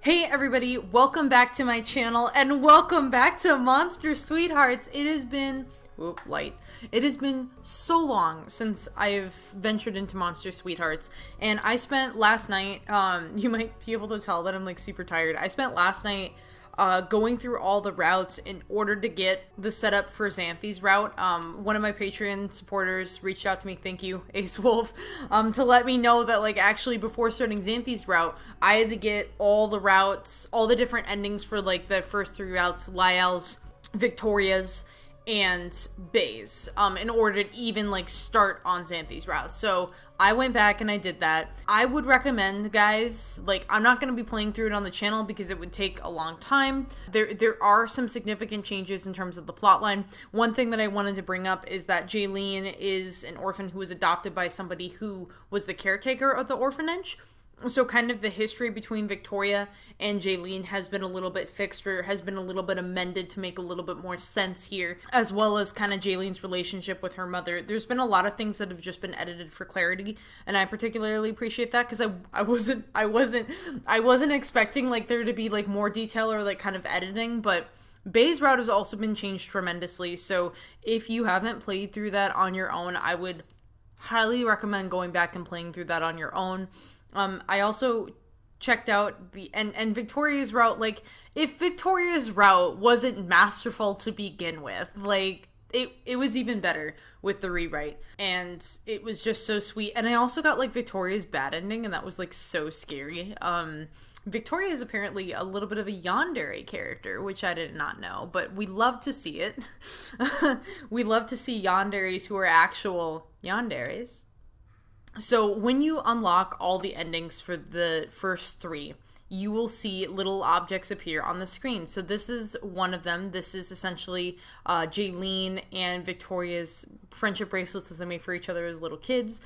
Hey everybody, welcome back to my channel and welcome back to Monster Sweethearts. It has been, it has been so long since I've ventured into Monster Sweethearts, and I spent last night, you might be able to tell that I'm like super tired. I spent last night going through all the routes in order to get the setup for Xanthi's route. One of my Patreon supporters reached out to me, thank you, Ace Wolf, to let me know that like actually before starting Xanthi's route, I had to get all the routes, all the different endings for like the first three routes, Lyle's, Victoria's, and Bay's, in order to even like start on Xanthi's route. So I went back and I did that. I would recommend, guys, like I'm not going to be playing through it on the channel because it would take a long time. There are some significant changes in terms of the plotline. One thing that I wanted to bring up is that Jaylene is an orphan who was adopted by somebody who was the caretaker of the orphanage. So kind of the history between Victoria and Jaylene has been a little bit fixed, or has been a little bit amended to make a little bit more sense here, as well as kind of Jaylene's relationship with her mother. There's been a lot of things that have just been edited for clarity, and I particularly appreciate that because I wasn't expecting like there to be like more detail or like kind of editing, but Bay's route has also been changed tremendously. So if you haven't played through that on your own, I would highly recommend going back and playing through that on your own. I also checked out and Victoria's route. Like, if Victoria's route wasn't masterful to begin with, like, it was even better with the rewrite, and it was just so sweet. And I also got like Victoria's bad ending, and that was like so scary. Victoria is apparently a little bit of a yandere character, which I did not know, but we love to see it. We love to see yanderes who are actual yanderes. So when you unlock all the endings for the first three, you will see little objects appear on the screen. So this is one of them. This is essentially Jaylene and Victoria's friendship bracelets that they made for each other as little kids.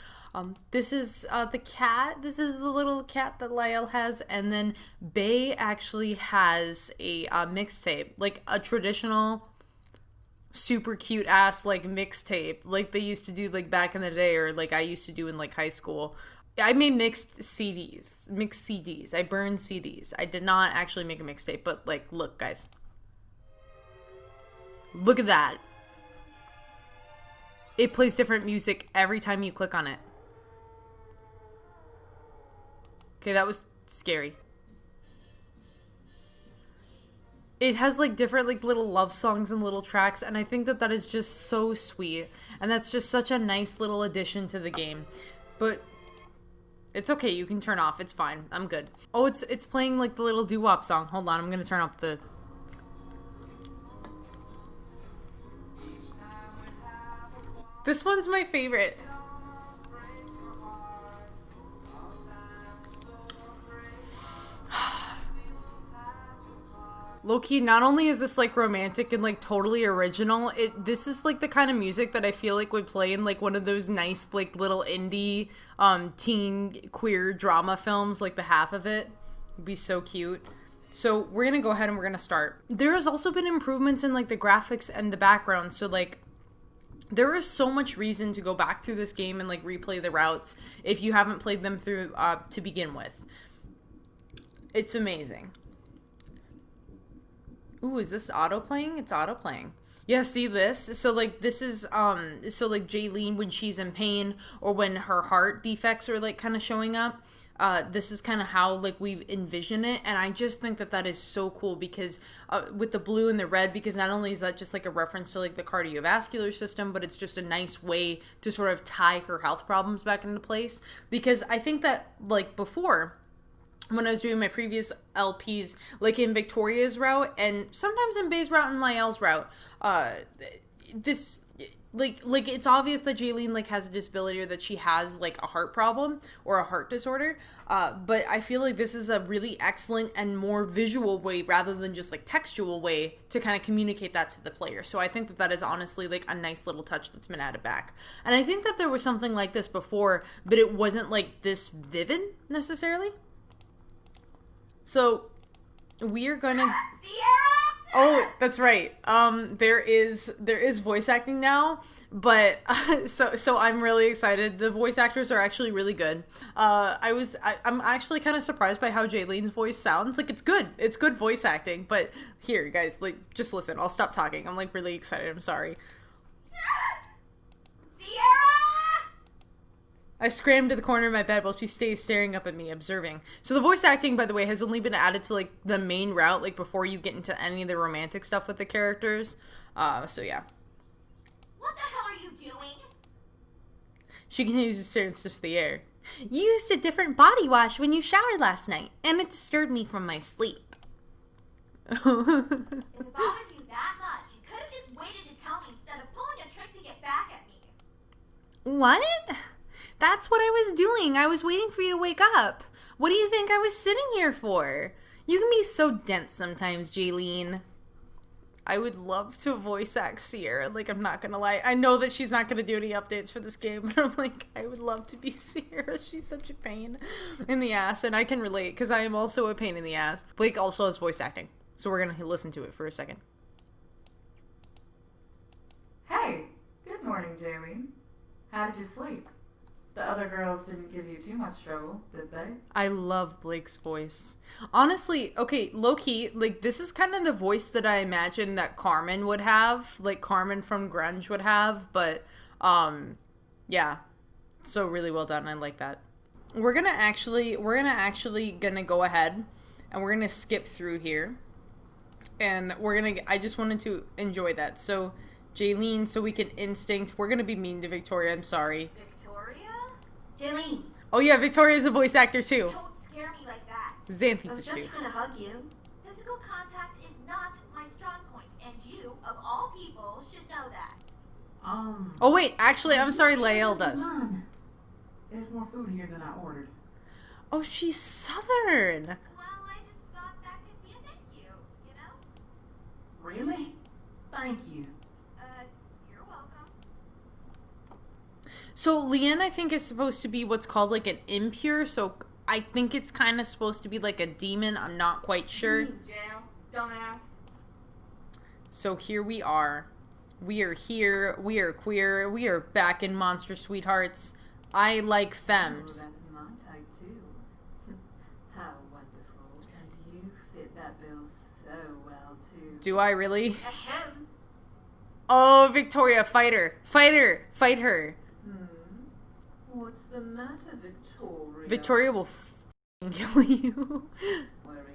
This is the cat. This is the little cat that Lyle has. And then Bay actually has a mixtape, like a traditional super cute ass like mixtape like they used to do like back in the day, or like I used to do in like high school. I made mixed CDs. I burned CDs. I did not actually make a mixtape, but like, look guys, look at that. It plays different music every time you click on it. Okay, that was scary. It has like different like little love songs and little tracks, and I think that that is just so sweet, and that's just such a nice little addition to the game. But it's okay, you can turn off, it's fine, I'm good. Oh, it's playing like the little doo-wop song. Hold on, I'm gonna turn off the... This one's my favorite. Low-key, not only is this like romantic and like totally original, this is like the kind of music that I feel like would play in like one of those nice like little indie teen queer drama films, like the half of it. It'd be so cute. So we're gonna go ahead and we're gonna start. There has also been improvements in like the graphics and the background, so like there is so much reason to go back through this game and like replay the routes if you haven't played them through to begin with. It's amazing. Ooh, is this auto playing? It's auto playing. Yeah, see this? So like this is so like Jaylene when she's in pain, or when her heart defects are like kind of showing up. This is kind of how like we envision it, and I just think that that is so cool because with the blue and the red, because not only is that just like a reference to like the cardiovascular system, but it's just a nice way to sort of tie her health problems back into place. Because I think that like before, when I was doing my previous LPs, like in Victoria's route, and sometimes in Bay's route and Lyle's route, this, like it's obvious that Jaylene like has a disability, or that she has like a heart problem or a heart disorder, but I feel like this is a really excellent and more visual way, rather than just like textual way, to kind of communicate that to the player. So I think that that is honestly like a nice little touch that's been added back. And I think that there was something like this before, but it wasn't like this vivid necessarily. So we are gonna... Sierra! Oh, that's right. There is voice acting now, but so I'm really excited. The voice actors are actually really good. I'm actually kind of surprised by how Jaylene's voice sounds. Like, it's good. It's good voice acting. But here, guys, like, just listen. I'll stop talking. I'm like really excited. I'm sorry. I scrammed to the corner of my bed while she stays staring up at me, observing. So the voice acting, by the way, has only been added to, like, the main route, like, before you get into any of the romantic stuff with the characters. So yeah. What the hell are you doing? She continues to stare and sniffs the air. You used a different body wash when you showered last night, and it disturbed me from my sleep. If it bothered you that much, you could have just waited to tell me instead of pulling a trick to get back at me. What? That's what I was doing. I was waiting for you to wake up. What do you think I was sitting here for? You can be so dense sometimes, Jaylene. I would love to voice act Sierra. Like, I'm not gonna lie. I know that she's not gonna do any updates for this game, but I'm like, I would love to be Sierra. She's such a pain in the ass, and I can relate, because I am also a pain in the ass. Blake also has voice acting, so we're gonna listen to it for a second. Hey, good morning, Jaylene. How did you sleep? The other girls didn't give you too much trouble, did they? I love Blake's voice. Honestly, okay, low-key, like, this is kind of the voice that I imagine that Carmen would have, like Carmen from Grunge would have, but, yeah. So really well done, I like that. We're gonna actually go ahead, and we're gonna skip through here, and I just wanted to enjoy that. So, Jaylene, so we can instinct, we're gonna be mean to Victoria, I'm sorry. Jaylene. Oh yeah, Victoria's a voice actor too. Don't scare me like that. Xanthe I was is just too. trying to hug you. Physical contact is not my strong point, and you, of all people, should know that. Oh wait, actually, I'm sorry, Lael does. There's more food here than I ordered. Oh, she's Southern. Well, I just thought that could be a thank you, you know? Really? Thank you. You're welcome. So Leanne, I think, is supposed to be what's called like an impure. So I think it's kind of supposed to be like a demon. I'm not quite sure. Jail, dumbass. So here we are. We are here. We are queer. We are back in Monster Sweethearts. I like femmes. Oh, that's my type too. How wonderful. And you fit that bill so well too. Do I really? Ahem. Oh, Victoria, fight her. Fight her. Fight her. What's the matter, Victoria? Victoria will kill you. Worry.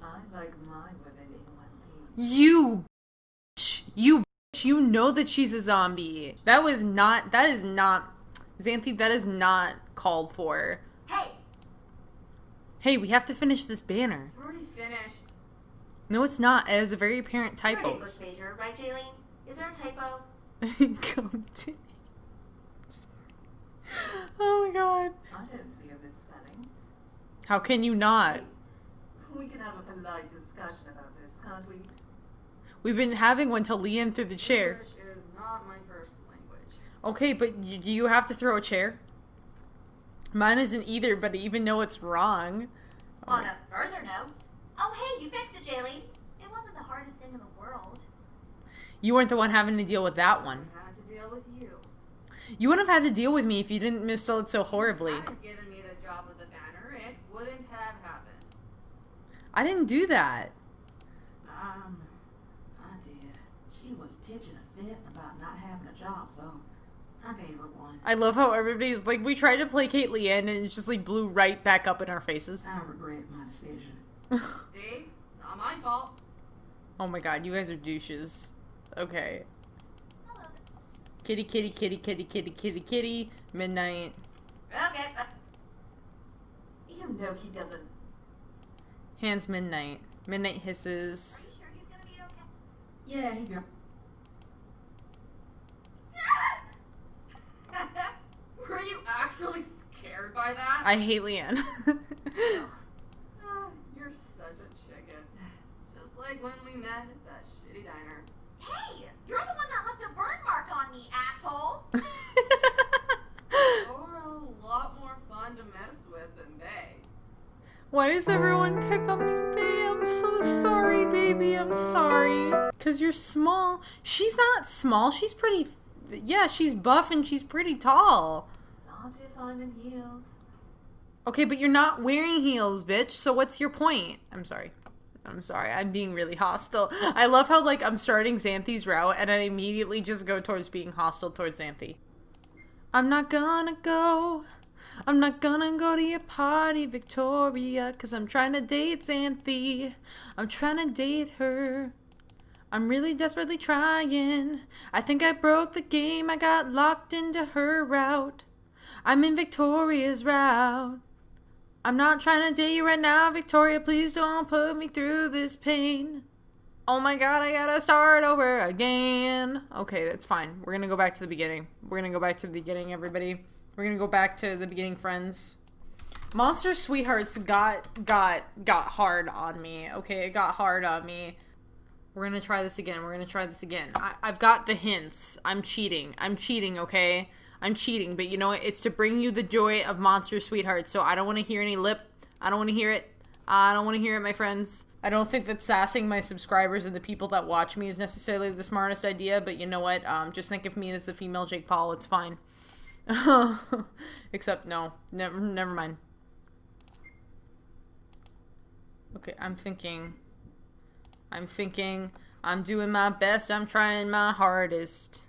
I like my women in one piece. You bitch. You bitch. You know that she's a zombie. That is not, Xanthe, that is not called for. Hey! Hey, we have to finish this banner. We're already finished. No, it's not. It has a very apparent You're an typo. English major, right, Jaylene? Is there a typo? Come to... Oh my god. I don't see a misspelling. How can you not? We can have a polite discussion about this, can't we? We've been having one till Leanne threw the chair. English is not my first language. Okay, but you have to throw a chair? Mine isn't either, but I even know it's wrong. On a further note, oh hey, you fixed it, Jaylene. It wasn't the hardest thing in the world. You weren't the one having to deal with that one. I had to deal with you. You wouldn't have had to deal with me if you didn't misspell it so horribly. If you hadn't given me the job of the banner, it wouldn't have happened. I didn't do that. I did. She was pitching a fit about not having a job, so I gave her one. I love how everybody's like, we tried to placate Leanne and it just like blew right back up in our faces. I regret my decision. See? Not my fault. Oh my god, you guys are douches. Okay. Hello. Kitty, kitty, kitty, kitty, kitty, kitty, kitty. Midnight. Okay. You know he doesn't. Hands midnight. Midnight Are hisses. you sure he's gonna be okay? Yeah, he got... Were you actually scared by that? I hate Leanne. You're such a chicken. Just like when we met at that shitty diner. Hey! You're the one that left a burn mark on me, asshole! You're a lot more fun to mess with than they. Why does everyone pick on me, Bae? I'm so sorry, baby, I'm sorry. Because you're small. She's not small. She's pretty... Yeah, she's buff and she's pretty tall. Not if I'm in heels. Okay, but you're not wearing heels, bitch. So what's your point? I'm sorry. I'm being really hostile. I love how, like, I'm starting Xanthi's route and I immediately just go towards being hostile towards Xanthi. I'm not gonna go to your party, Victoria, cause I'm trying to date Xanthi. I'm trying to date her. I'm really desperately trying. I think I broke the game. I got locked into her route. I'm in Victoria's route. I'm not trying to date you right now, Victoria. Please don't put me through this pain. Oh my god, I gotta start over again. Okay, that's fine. We're gonna go back to the beginning. We're gonna go back to the beginning, everybody. We're gonna go back to the beginning, friends. Monster Sweethearts got hard on me. Okay, it got hard on me. We're gonna try this again. I've got the hints. I'm cheating, okay? I'm cheating, but you know what? It's to bring you the joy of Monster Sweethearts, so I don't want to hear any lip. I don't want to hear it. I don't want to hear it, my friends. I don't think that sassing my subscribers and the people that watch me is necessarily the smartest idea, but you know what? Just think of me as the female Jake Paul. It's fine. Except, no. Never mind. Okay, I'm thinking. I'm doing my best. I'm trying my hardest.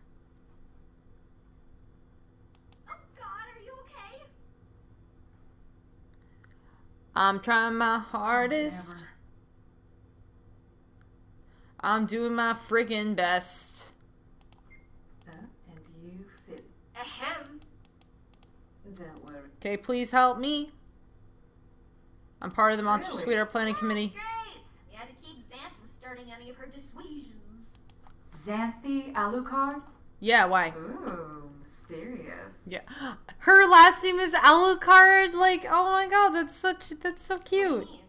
I'm trying my hardest. Never. I'm doing my friggin' best. And you fit. Ahem. Don't worry. Okay, please help me. I'm part of the Monster Really? Sweetheart Planning Committee. Great. We had to keep Xanth from starting any of her dissuasions. Xanthi Alucard? Yeah, why? Ooh, mysterious. Yeah. Her last name is Alucard. Like, oh my god, that's so What do cute. you mean?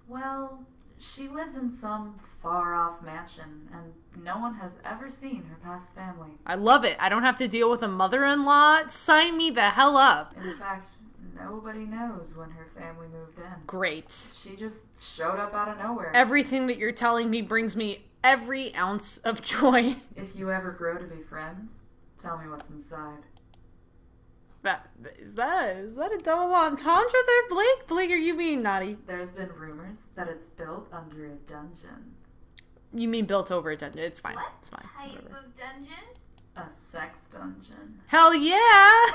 Well, she lives in some far-off mansion, and no one has ever seen her past family. I love it. I don't have to deal with a mother-in-law. Sign me the hell up. In fact, nobody knows when her family moved in. Great. She just showed up out of nowhere. Everything that you're telling me brings me every ounce of joy. If you ever grow to be friends, tell me what's inside. Is that a double entendre there, Blake? Blake, are you being naughty? There's been rumors that it's built under a dungeon. You mean built over a dungeon? It's fine. What It's fine. type Whatever. of dungeon? A sex dungeon. Hell yeah!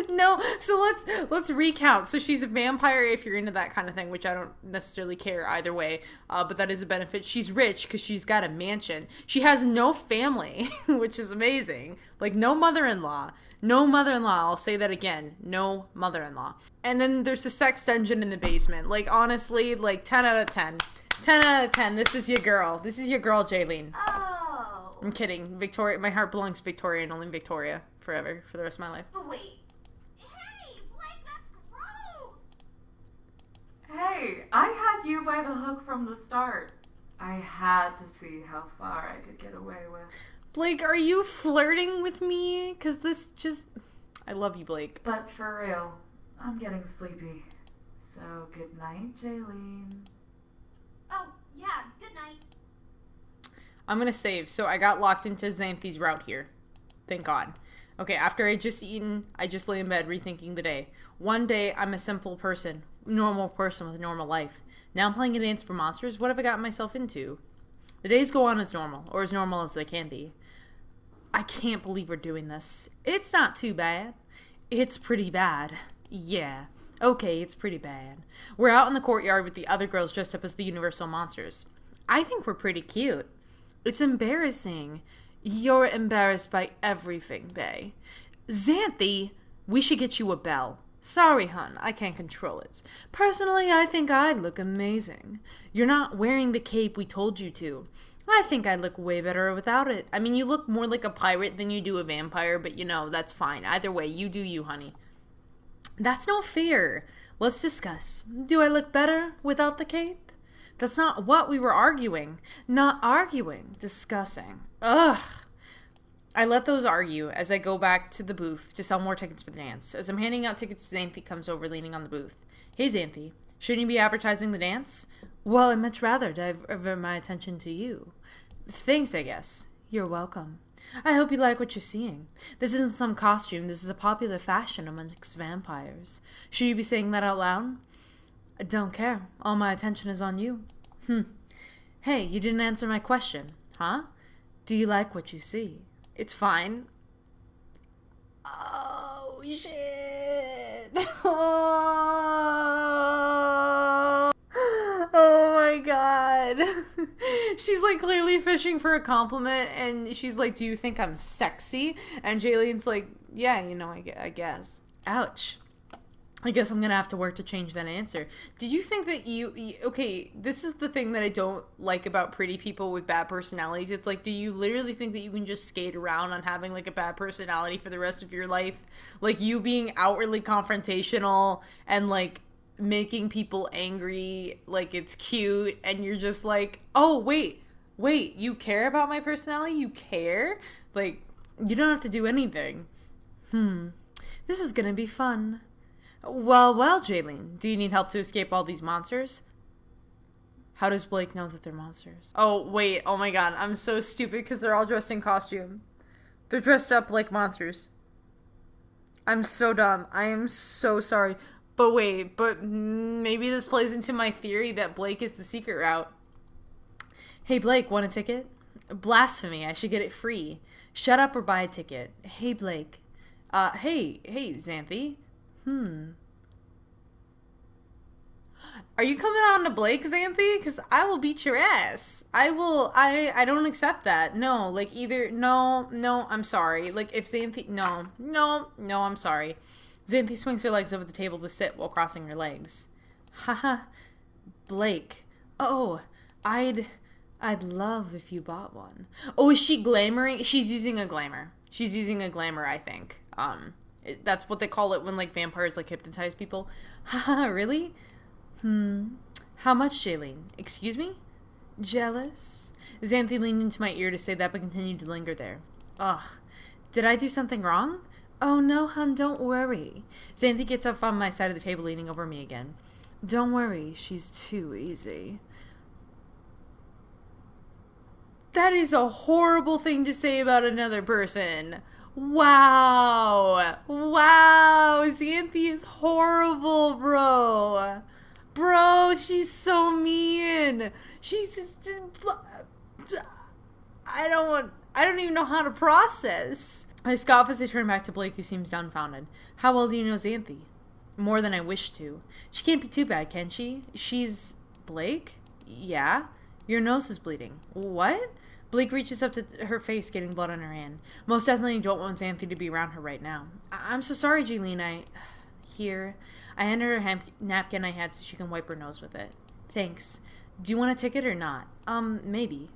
No, so let's recount. So she's a vampire if you're into that kind of thing, which I don't necessarily care either way. But that is a benefit. She's rich because she's got a mansion. She has no family, which is amazing. Like no mother-in-law. No mother-in-law. I'll say that again. No mother-in-law. And then there's a sex dungeon in the basement. Like honestly, like 10 out of 10. 10 out of 10. This is your girl. This is your girl, Jaylene. Oh. I'm kidding. Victoria, my heart belongs to Victoria and only Victoria forever for the rest of my life. Wait. Hey, Blake, that's gross. Hey, I had you by the hook from the start. I had to see how far I could get away with. Blake, are you flirting with me? Because this just... I love you, Blake. But for real, I'm getting sleepy. So good night, Jaylene. Oh, yeah, good night. I'm going to save. So I got locked into Xanthi's route here. Thank God. Okay, after I just eaten, I just lay in bed rethinking the day. One day, I'm a simple person. Normal person with a normal life. Now I'm playing a dance for monsters. What have I gotten myself into? The days go on as normal as they can be. I can't believe we're doing this. It's not too bad. It's pretty bad. Yeah. Okay, it's pretty bad. We're out in the courtyard with the other girls dressed up as the Universal Monsters. I think we're pretty cute. It's embarrassing. You're embarrassed by everything, bae. Xanthi, we should get you a bell. Sorry, hun, I can't control it. Personally, I think I'd look amazing. You're not wearing the cape we told you to. I think I'd look way better without it. I mean, you look more like a pirate than you do a vampire, but you know, that's fine. Either way, you do you, honey. That's no fair. Let's discuss. Do I look better without the cape? That's not what we were arguing. Not arguing. Discussing. Ugh. I let those argue as I go back to the booth to sell more tickets for the dance. As I'm handing out tickets, Xanthi comes over leaning on the booth. Hey, Xanthi. Shouldn't you be advertising the dance? Well, I'd much rather divert my attention to you. Thanks, I guess. You're welcome. I hope you like what you're seeing. This isn't some costume. This is a popular fashion amongst vampires. Should you be saying that out loud? I don't care. All my attention is on you. Hey, you didn't answer my question, huh? Do you like what you see? It's fine. Oh, shit. Oh my god. She's like clearly fishing for a compliment, and she's like, do you think I'm sexy? And Jaylene's like, yeah, you know, I guess. Ouch. I guess I'm gonna have to work to change that answer. Did you think that okay, this is the thing that I don't like about pretty people with bad personalities. It's like, do you literally think that you can just skate around on having like a bad personality for the rest of your life? Like, you being outwardly confrontational and like making people angry, like it's cute, and you're just like, oh, wait, you care about my personality? You care? Like, you don't have to do anything. This is gonna be fun. Well, Jaylene, do you need help to escape all these monsters? How does Blake know that they're monsters? Oh, wait, oh my god, I'm so stupid because they're all dressed in costume. They're dressed up like monsters. I'm so dumb. I am so sorry. But wait, maybe this plays into my theory that Blake is the secret route. Hey, Blake, want a ticket? Blasphemy, I should get it free. Shut up or buy a ticket. Hey, Blake. Hey, Xanthi. Are you coming on to Blake, Xanthi? Because I will beat your ass. I don't accept that. No, like, either, no, I'm sorry. Like, if Xanthi, no, I'm sorry. Xanthi swings her legs over the table to sit while crossing her legs. Haha, Blake. Oh, I'd love if you bought one. Oh, is she glamoring? She's using a glamour. I think. That's what they call it when, like, vampires, like, hypnotize people. Haha, really? How much, Jaylene? Excuse me? Jealous? Xanthi leaned into my ear to say that, but continued to linger there. Ugh. Did I do something wrong? Oh, no, hon, don't worry. Xanthi gets up on my side of the table, leaning over me again. Don't worry, she's too easy. That is a horrible thing to say about another person. Wow, Xanthi is horrible, bro. Bro, she's so mean. She's just, I don't even know how to process. I scoff as I turn back to Blake, who seems dumbfounded. How well do you know Xanthi? More than I wish to. She can't be too bad, can she? She's Blake? Yeah. Your nose is bleeding. What? Blake reaches up to her face, getting blood on her hand. Most definitely don't want Xanthi to be around her right now. I'm so sorry, Jaylene. Here. I handed her a napkin I had so she can wipe her nose with it. Thanks. Do you want a ticket or not? Maybe.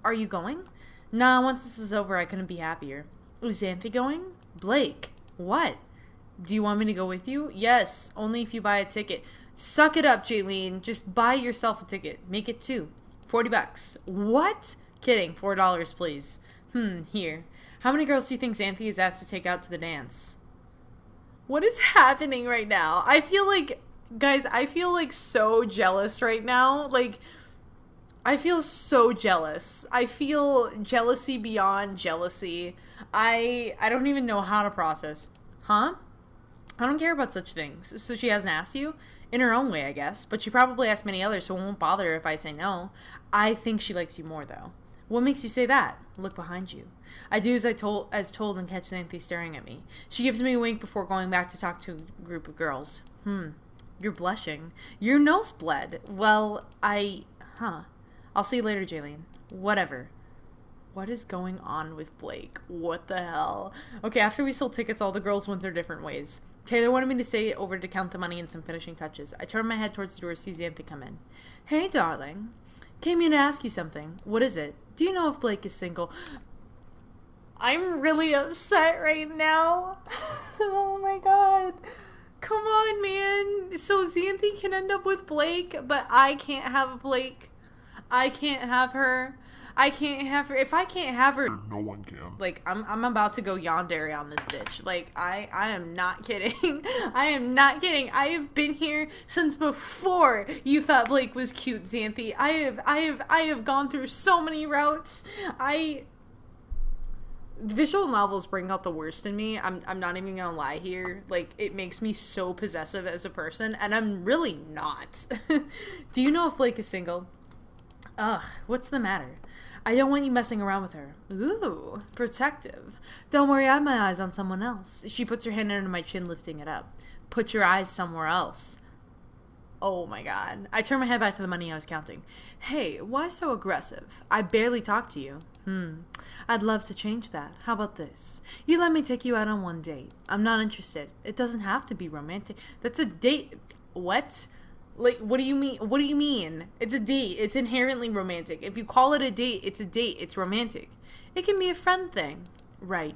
Are you going? Nah, once this is over, I couldn't be happier. Is Xanthi going? Blake. What? Do you want me to go with you? Yes, only if you buy a ticket. Suck it up, Jaylene. Just buy yourself a ticket. Make it 2. $40. What? Kidding. $4, please. Here. How many girls do you think Xanthi is asked to take out to the dance? What is happening right now? I feel like, guys, so jealous right now. Like, I feel so jealous. I feel jealousy beyond jealousy. I don't even know how to process. Huh? I don't care about such things. So she hasn't asked you? In her own way, I guess. But she probably asked many others, so it won't bother her if I say no. I think she likes you more, though. What makes you say that? Look behind you. I do as told and catch Xanthi staring at me. She gives me a wink before going back to talk to a group of girls. You're blushing. Your nose bled. Well, I'll see you later, Jaylene. Whatever. What is going on with Blake? What the hell? Okay, after we sold tickets, all the girls went their different ways. Taylor wanted me to stay over to count the money and some finishing touches. I turned my head towards the door to see Xanthi come in. Hey, darling. Came in to ask you something. What is it? Do you know if Blake is single? I'm really upset right now. Oh my god. Come on, man. So Xanthi can end up with Blake, but I can't have Blake. I can't have her. I can't have her. If I can't have her, No one can. like, I'm about to go yandere on this bitch. Like, I am not kidding. I am not kidding. I have been here since before you thought Blake was cute, Xanthi. I have gone through so many routes. Visual novels bring out the worst in me. I'm not even gonna lie here. Like, it makes me so possessive as a person, and I'm really not. Do you know if Blake is single? Ugh, what's the matter? I don't want you messing around with her. Ooh, protective. Don't worry, I have my eyes on someone else. She puts her hand under my chin, lifting it up. Put your eyes somewhere else. Oh my god. I turn my head back to the money I was counting. Hey, why so aggressive? I barely talk to you. I'd love to change that. How about this? You let me take you out on one date. I'm not interested. It doesn't have to be romantic. That's a date. What? Like, what do you mean? What do you mean? It's a date. It's inherently romantic. If you call it a date, it's a date. It's romantic. It can be a friend thing. Right.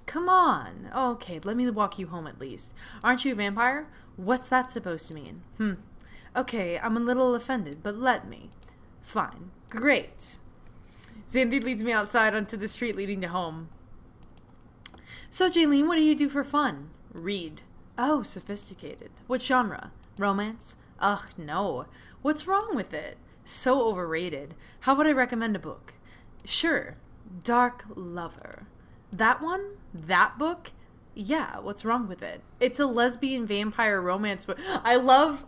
Come on. Okay, let me walk you home at least. Aren't you a vampire? What's that supposed to mean? Okay, I'm a little offended, but let me. Fine. Great. Xanthi leads me outside onto the street leading to home. So, Jaylene, what do you do for fun? Read. Oh, sophisticated. What genre? Romance? Ugh, no. What's wrong with it? So overrated. How would I recommend a book? Sure. Dark Lover. That one? That book? Yeah, what's wrong with it? It's a lesbian vampire romance book. I love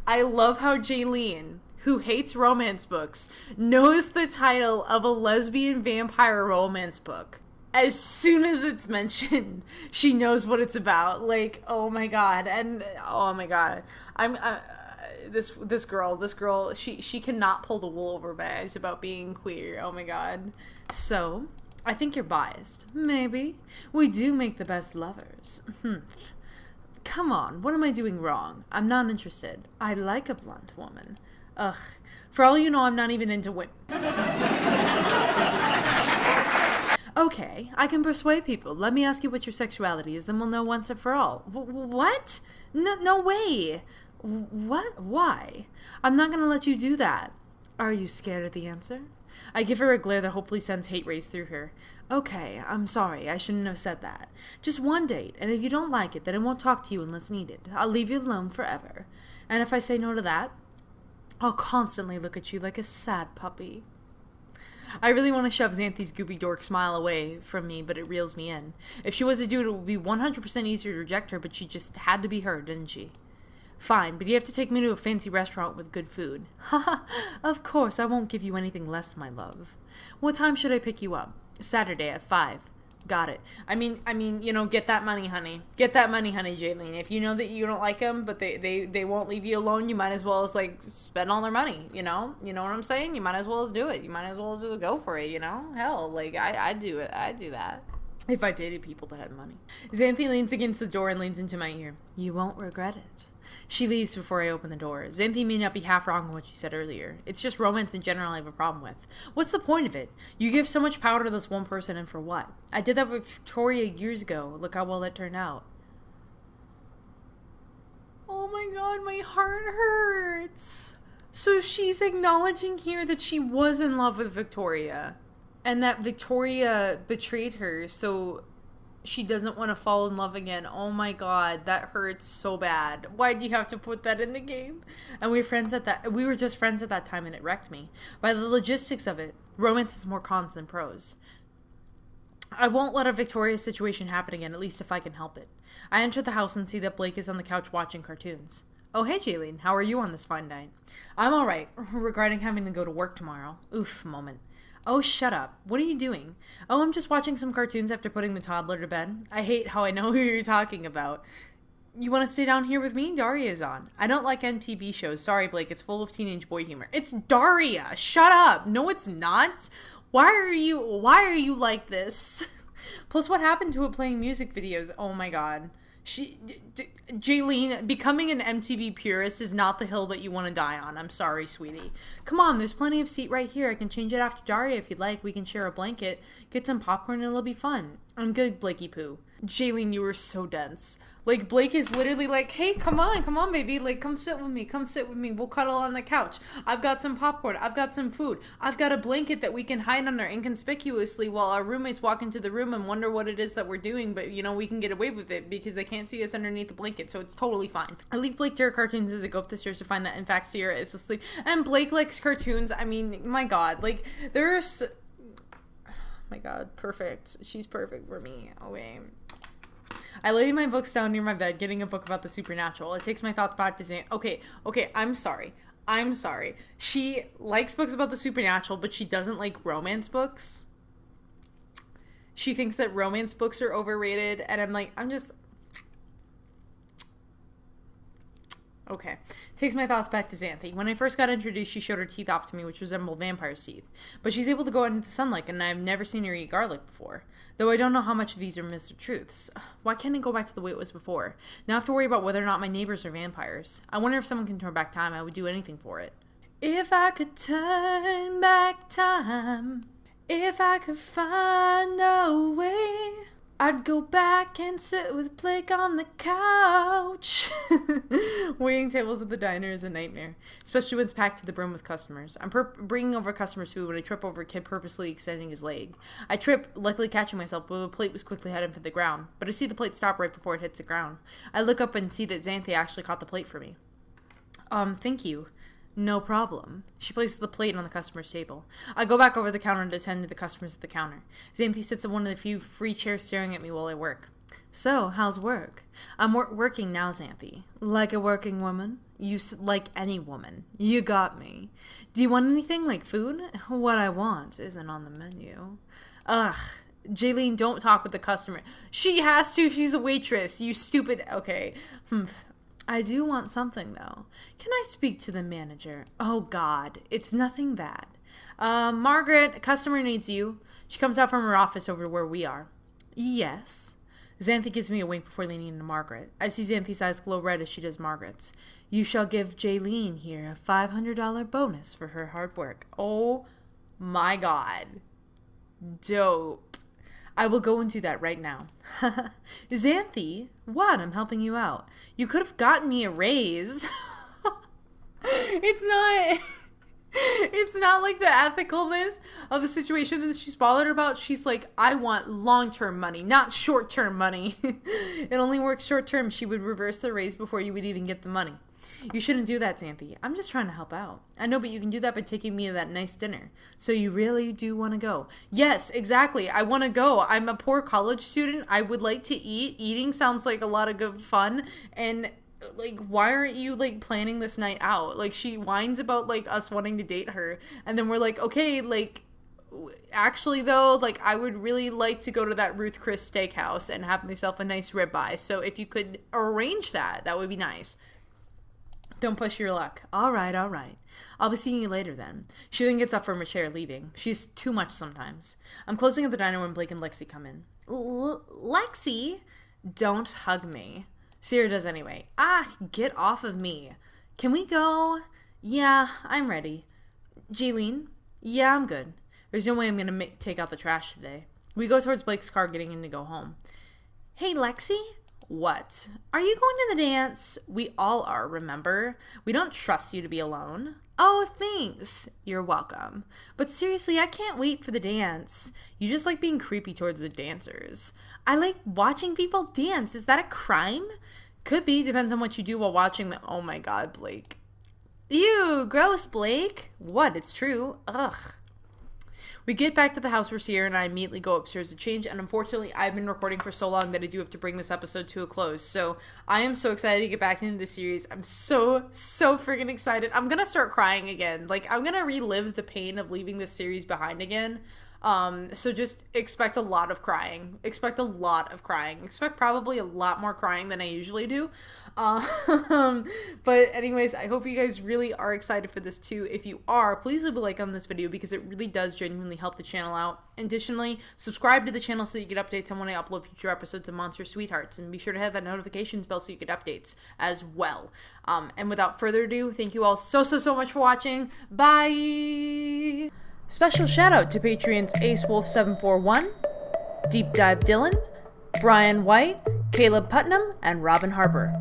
how Jaylene, who hates romance books, knows the title of a lesbian vampire romance book. As soon as it's mentioned, she knows what it's about. Like, oh my god. And oh my god. This girl, she cannot pull the wool over my eyes about being queer. Oh my god. So, I think you're biased. Maybe. We do make the best lovers. Come on, what am I doing wrong? I'm not interested. I like a blunt woman. Ugh. For all you know, I'm not even into women. Okay, I can persuade people. Let me ask you what your sexuality is, then we'll know once and for all. What? No way. What? Why? I'm not gonna let you do that. Are you scared of the answer? I give her a glare that hopefully sends hate rays through her. Okay, I'm sorry. I shouldn't have said that. Just one date, and if you don't like it, then I won't talk to you unless needed. I'll leave you alone forever. And if I say no to that, I'll constantly look at you like a sad puppy. I really want to shove Xanthi's goopy dork smile away from me, but it reels me in. If she was a dude, it would be 100% easier to reject her, but she just had to be her, didn't she? Fine, but you have to take me to a fancy restaurant with good food. Haha, of course, I won't give you anything less, my love. What time should I pick you up? Saturday at 5. Got it. I mean, you know, get that money, honey. Get that money, honey, Jaylene. If you know that you don't like them, but they won't leave you alone, you might as well as, like, spend all their money, you know? You know what I'm saying? You might as well as do it. You might as well just go for it, you know? Hell, like, I do it. I do that. If I dated people that had money. Xanthi leans against the door and leans into my ear. You won't regret it. She leaves before I open the door. Xanthi may not be half wrong in what she said earlier. It's just romance in general I have a problem with. What's the point of it? You give so much power to this one person, and for what? I did that with Victoria years ago. Look how well that turned out. Oh my god, my heart hurts. So she's acknowledging here that she was in love with Victoria. And that Victoria betrayed her, so she doesn't want to fall in love again. Oh my god, that hurts so bad. Why do you have to put that in the game? And we were just friends at that time, and it wrecked me. By the logistics of it, romance is more cons than pros. I won't let a Victoria situation happen again, at least if I can help it. I enter the house and see that Blake is on the couch watching cartoons. Oh, hey, Jaylene. How are you on this fine night? I'm alright, regarding having to go to work tomorrow. Oof, moment. Oh, shut up. What are you doing? Oh, I'm just watching some cartoons after putting the toddler to bed. I hate how I know who you're talking about. You want to stay down here with me? Daria's on. I don't like MTV shows. Sorry, Blake. It's full of teenage boy humor. It's Daria. Shut up. No, it's not. Why are you like this? Plus, what happened to it playing music videos? Oh my god. Jaylene, becoming an MTV purist is not the hill that you want to die on. I'm sorry, sweetie. Come on, there's plenty of seat right here. I can change it after Daria if you'd like. We can share a blanket, get some popcorn, and it'll be fun. I'm good, Blakey Poo. Jaylene, you were so dense. Like, Blake is literally like, hey, come on, baby. Like, come sit with me. We'll cuddle on the couch. I've got some popcorn. I've got some food. I've got a blanket that we can hide under inconspicuously while our roommates walk into the room and wonder what it is that we're doing. But, you know, we can get away with it because they can't see us underneath the blanket. So it's totally fine. I leave Blake to her cartoons as I go up the stairs to find that, in fact, Sierra is asleep. And Blake likes cartoons. I mean, my God. Like, there's... Oh, my God. Perfect. She's perfect for me. Okay. I lay my books down near my bed, getting a book about the supernatural. It takes my thoughts back to saying, okay, I'm sorry. She likes books about the supernatural, but she doesn't like romance books. She thinks that romance books are overrated, and I'm like, okay. Takes my thoughts back to Xanthi. When I first got introduced, she showed her teeth off to me, which resembled vampire's teeth. But she's able to go out into the sunlight, and I've never seen her eat garlic before. Though I don't know how much of these are Mr. Truths. Why can't I go back to the way it was before? Now I have to worry about whether or not my neighbors are vampires. I wonder if someone can turn back time. I would do anything for it. If I could turn back time, if I could find a way, I'd go back and sit with Blake on the couch. Waiting tables at the diner is a nightmare, especially when it's packed to the brim with customers. I'm bringing over customers' food when I trip over a kid purposely extending his leg. I trip, luckily catching myself, but the plate was quickly heading for the ground. But I see the plate stop right before it hits the ground. I look up and see that Xanthi actually caught the plate for me. Thank you. No problem. She places the plate on the customer's table. I go back over the counter and attend to the customers at the counter. Xanthi sits at one of the few free chairs staring at me while I work. So, how's work? I'm working now, Xanthi. Like a working woman? Like any woman. You got me. Do you want anything, like food? What I want isn't on the menu. Ugh. Jaylene, don't talk with the customer. She has to if she's a waitress. You stupid... Okay. I do want something, though. Can I speak to the manager? Oh, God. It's nothing bad. Margaret, a customer needs you. She comes out from her office over to where we are. Yes. Xanthi gives me a wink before leaning into Margaret. I see Xanthi's eyes glow red as she does Margaret's. You shall give Jaylene here a $500 bonus for her hard work. Oh, my God. Dope. I will go and do that right now. Xanthi, what? I'm helping you out. You could have gotten me a raise. It's not like the ethicalness of the situation that she's bothered about. She's like, I want long-term money, not short-term money. It only works short-term. She would reverse the raise before you would even get the money. You shouldn't do that, Xanthi. I'm just trying to help out. I know, but you can do that by taking me to that nice dinner. So you really do want to go? Yes, exactly. I want to go. I'm a poor college student. I would like to eat. Eating sounds like a lot of good fun. And, like, why aren't you, like, planning this night out? Like, she whines about, like, us wanting to date her. And then we're like, okay, like... Actually, though, like, I would really like to go to that Ruth Chris Steakhouse and have myself a nice ribeye. So if you could arrange that, that would be nice. Don't push your luck. All right. I'll be seeing you later then. She then gets up from her chair, leaving. She's too much sometimes. I'm closing at the diner when Blake and Lexi come in. Lexi? Don't hug me. Sierra does anyway. Get off of me. Can we go? Yeah, I'm ready. Jaylene? Yeah, I'm good. There's no way I'm going to take out the trash today. We go towards Blake's car, getting in to go home. Hey, Lexi? What? Are you going to the dance? We all are, remember? We don't trust you to be alone. Oh, thanks. You're welcome. But seriously, I can't wait for the dance. You just like being creepy towards the dancers. I like watching people dance. Is that a crime? Could be. Depends on what you do while watching them. Oh my God, Blake. Ew, gross, Blake. What? It's true. Ugh. We get back to the house where Sierra and I immediately go upstairs to change, and unfortunately, I've been recording for so long that I do have to bring this episode to a close. So I am so excited to get back into this series. I'm so freaking excited. I'm gonna start crying again. Like, I'm gonna relive the pain of leaving this series behind again. So just expect a lot of crying. Expect probably a lot more crying than I usually do. But anyways, I hope you guys really are excited for this too. If you are, please leave a like on this video because it really does genuinely help the channel out. Additionally, subscribe to the channel so you get updates on when I upload future episodes of Monster Sweethearts, and be sure to have that notifications bell so you get updates as well. And without further ado, thank you all so much for watching. Bye! Special shout out to Patreon's AceWolf741, Deep Dive Dylan, Brian White, Caleb Putnam, and Robin Harper.